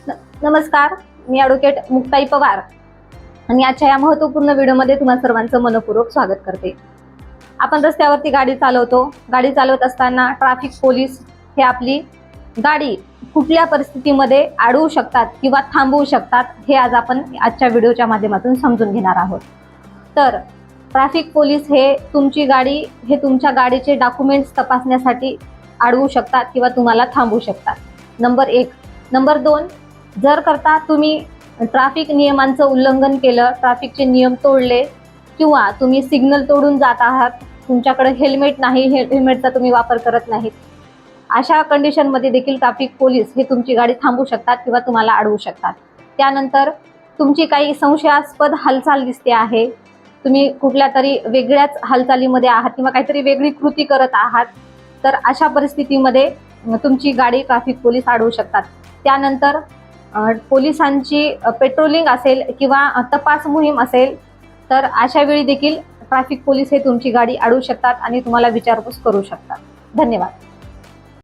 नमस्कार, मी ॲडव्होकेट मुक्ताई पवार आणि आजच्या या महत्त्वपूर्ण व्हिडिओमध्ये तुम्हा सर्वांचं मनपूर्वक स्वागत करते. आपण रस्त्यावरती गाडी चालवतो. गाडी चालवत असताना ट्रॅफिक पोलीस हे आपली गाडी कुठल्या परिस्थितीमध्ये अडवू शकतात किंवा थांबवू शकतात हे आज आपण आजच्या व्हिडिओच्या माध्यमातून समजून घेणार आहोत. तर ट्रॅफिक पोलीस हे तुमची गाडी हे तुमच्या गाडीचे डॉक्युमेंट्स तपासण्यासाठी अडवू शकतात किंवा तुम्हाला थांबवू शकतात. नंबर 1. नंबर 2, जर करता तुम्ही ट्रॅफिक नियमांचं उल्लंघन केलं, ट्रॅफिकचे नियम तोडले किंवा तुम्ही सिग्नल तोडून जात आहात, तुमच्याकडे हेल्मेट नाही, हेल्मेटचा तुम्ही वापर करत नाहीत, अशा कंडिशनमध्ये देखील ट्रॅफिक पोलीस हे तुमची गाडी थांबवू शकतात किंवा तुम्हाला अडवू शकतात. त्यानंतर तुमची काही संशयास्पद हालचाल दिसते आहे, तुम्ही कुठल्या तरी वेगळ्याच हालचालीमध्ये आहात किंवा काहीतरी वेगळी कृती करत आहात, तर अशा परिस्थितीमध्ये तुमची गाडी ट्रॅफिक पोलीस अडवू शकतात. त्यानंतर पोलिसांची पेट्रोलिंग असेल किंवा तपास मोहीम असेल, तर अशा वेळी देखील ट्रॅफिक पोलीस हे तुमची गाडी अडवू शकतात आणि तुम्हाला विचारपूस करू शकतात. धन्यवाद.